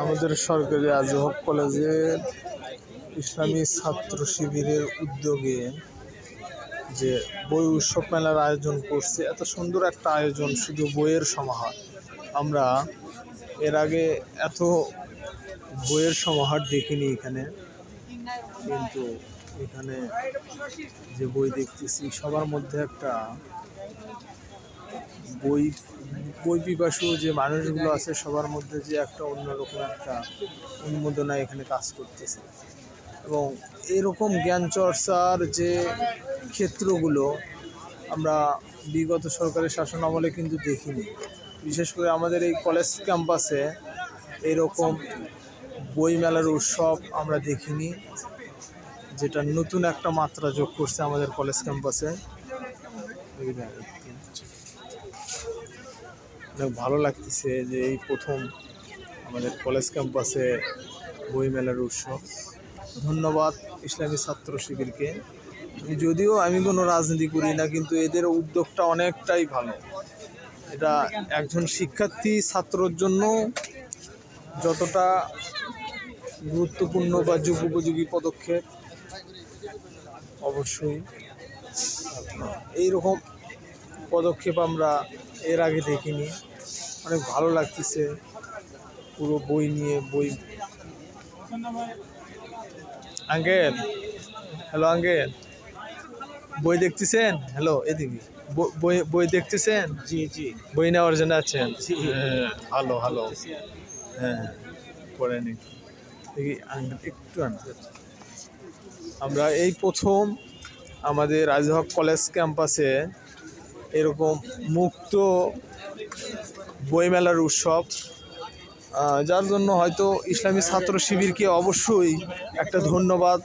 আমাদের সরকারি আজহক কলেজের ইসলামী ছাত্র শিবিরের উদ্যোগে যে বই উৎসব মেলার আয়োজন করছে, এত সুন্দর একটা আয়োজন, শুধু বইয়ের সমাহার। আমরা এর আগে এত বইয়ের সমাহার দেখিনি এখানে, কিন্তু এখানে যে বই দেখতেছি সবার মধ্যে একটা বই পিপাসু যে মানুষগুলো আছে সবার মধ্যে যে একটা অন্যরকম একটা উন্মাদনা এখানে কাজ করতেছে। এবং এরকম জ্ঞান চর্চার যে ক্ষেত্রগুলো আমরা বিগত সরকারের শাসন আমলে কিন্তু দেখিনি। বিশেষ করে আমাদের এই কলেজ ক্যাম্পাসে এরকম বই মেলার উৎসব আমরা দেখিনি, যেটা নতুন একটা মাত্রা যোগ করছে আমাদের কলেজ ক্যাম্পাসে। অনেক ভালো লাগতেছে যে এই প্রথম আমাদের কলেজ ক্যাম্পাসে বই মেলার উৎসব। ধন্যবাদ ইসলামী ছাত্র শিবিরকে। যদিও আমি কোনো রাজনীতি করি না, কিন্তু এদের উদ্যোগটা অনেকটাই ভালো। এটা একজন শিক্ষার্থী ছাত্রর জন্য যতটা গুরুত্বপূর্ণ বা যুগোপযোগী পদক্ষেপ, অবশ্যই এইরকম পদক্ষেপ আমরা এর আগে দেখিনি। অনেক ভালো লাগতেছে পুরো বই নিয়ে। বই আঙ্কেল, হ্যালো আঙ্কেল, বই দেখতেছেন? হ্যালো, এদিকে বই দেখতেছেন? জি জি, বই নেওয়ার জন্য আছেন? ভালো ভালো, হ্যাঁ পড়েন একটু। আমরা এই প্রথম আমাদের আজহক কলেজ ক্যাম্পাসে এরকম মুক্ত বইমেলার উৎসব, যার জন্য হয়তো ইসলামী ছাত্র শিবিরকে অবশ্যই একটা ধন্যবাদ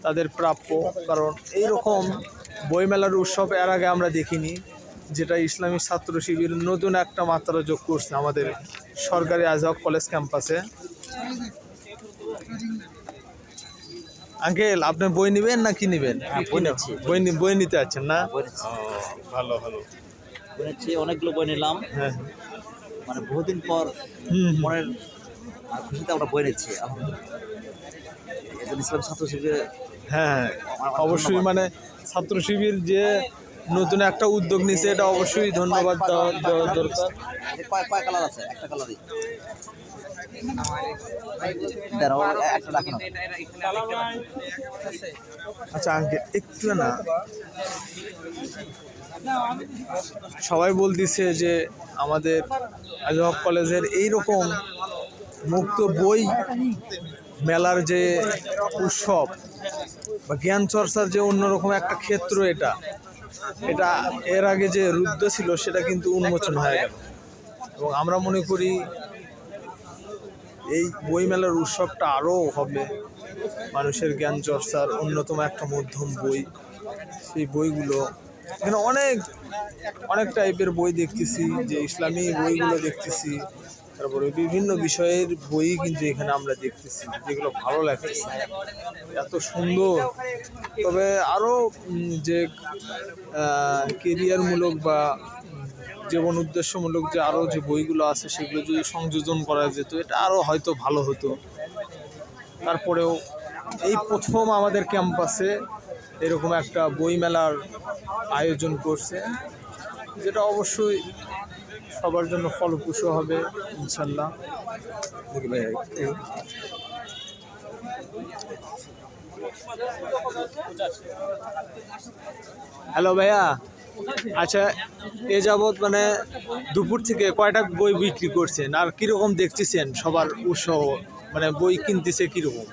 তাদের প্রাপ্য। কারণ এইরকম বইমেলার উৎসব এর আগে আমরা দেখিনি, যেটা ইসলামী ছাত্র শিবির নতুন একটা মাত্রা যোগ করছে আমাদের সরকারি আজহক কলেজ ক্যাম্পাসে। আঙ্কেল, আপনি বই নেবেন না কি নেবেন? বই নিতে আছেন না? ভালো ভালো, অনেকগুলো বই নিলাম। হ্যাঁ, মানে বহুদিন পর মনের খুশিতে আমরা বই নিচ্ছি। ইসলাম ছাত্র শিবির, হ্যাঁ অবশ্যই, মানে ছাত্র শিবির যে নতুন একটা উদ্যোগ নিছে, এটা অবশ্যই ধন্যবাদ দেওয়া দরকার। কয় কালার আছে? একটা কালারই। আচ্ছা আঙ্কেল, একটু না, সবাই বলতেছে যে আমাদের আজহক কলেজের এইরকম মুক্ত বই মেলার যে উৎসব বা জ্ঞান চর্চার যে অন্যরকম একটা ক্ষেত্র, এটা এর আগে যে রুদ্ধ ছিল সেটা কিন্তু উন্মোচন হয়ে গেল। এবং আমরা মনে করি এই বই মেলার উৎসবটা আরও হবে মানুষের জ্ঞান চর্চার অন্যতম একটা মাধ্যম বই। সেই বইগুলো এখানে অনেক টাইপের বই দেখতেছি, যে ইসলামী বইগুলো দেখতেছি, তারপরে বিভিন্ন বিষয়ের বই কিন্তু এখানে আমরা দেখতেছি, যেগুলো ভালো লাগতেছে, এত সুন্দর। তবে আরও যে কেরিয়ারমূলক বা জীবন উদ্দেশ্যমূলক যে আরও যে বইগুলো আছে, সেগুলো যদি সংযোজন করা যেত, এটা আরও হয়তো ভালো হতো। তারপরেও এই প্রথম আমাদের ক্যাম্পাসে এরকম একটা বই মেলার আয়োজন করছে, যেটা অবশ্যই সবার জন্য ফলপ্রসূ হবে ইনশাল্লাহ। হ্যালো ভাইয়া, আচ্ছা এ যাবৎ মানে দুপুর থেকে কয়টা বই বিক্রি করছেন, আর কিরকম দেখতেছেন সবার উৎসাহ, মানে বই কিনতেছে কিরকম?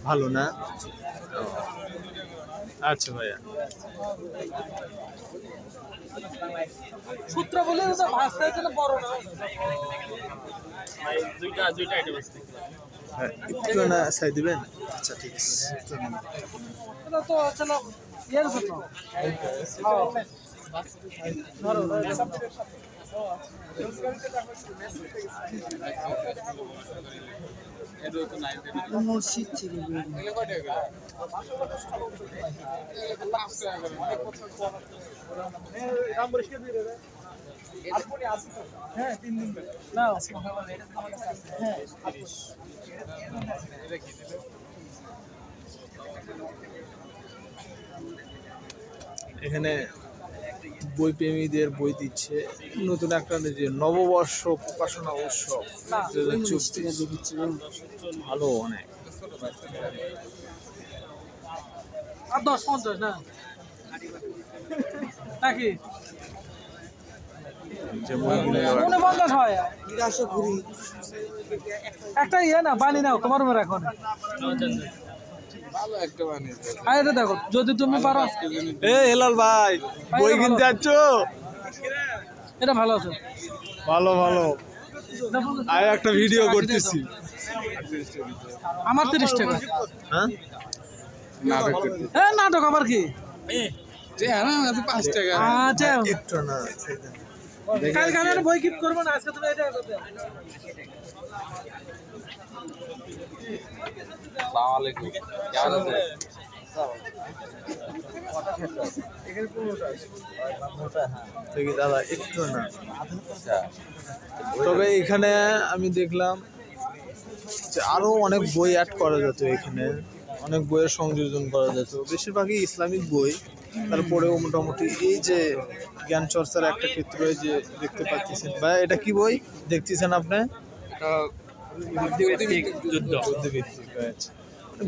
ভালো না? আচ্ছা ভাইয়া, সূত্র বলে বড় না, দুইটা আইটেম আছে। একটু না সাই দিবেন? আচ্ছা ঠিক আছে। এটা তো চলো ইয়ার জন্য ধরো মসজিদ থেকে বের না এখানে বই প্রেমীদের বই দিচ্ছে নতুন একটা যে নববর্ষ প্রকাশনা উৎসব 2024 ভালো অনেক আর 10-50 না নাকি যে বইগুলো 50 হয় একটা ইয়ে না বানি নাও তোমার উপর এখন আর এটা দেখো যদি তুমি পারো এ হেলাল ভাই বই কিনতে যাচ্ছ এটা ভালো আছে ভালো ভালো আর একটা ভিডিও করতেছি আমার 30 টাকা হ্যাঁ হ্যাঁ নাটক আবার কি আচ্ছা একটু না সেটা কালকে আমি একটা বই কিপ করবো না আজকে তুমি এটা করবে দেখি দাদা একটু না তবে এখানে আমি দেখলাম যে আরো অনেক বই অ্যাড করা যেত এখানে অনেক বইয়ের সংযোজন করা যেত বেশিরভাগই ইসলামিক বই তারপরেও মোটামুটি এই যে জ্ঞান চর্চার একটা ক্ষেত্রে যে দেখতে পাচ্ছেন ভাই এটা কি বই দেখতেছেন আপনি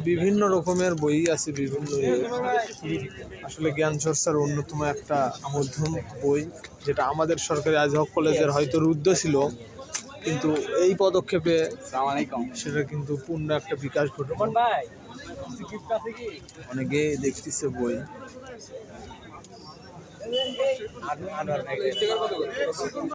বিভিন্ন রকমের বই আছে বিভিন্ন আসলে জ্ঞান চর্চার অন্যতম একটা মধ্যম বই যেটা আমাদের সরকারি আজহক কলেজের হয়তো রুদ্ধ ছিল কিন্তু এই পদক্ষেপে সেটা কিন্তু পূর্ণ একটা বিকাশ ঘটে অনেকে দেখতেছে বই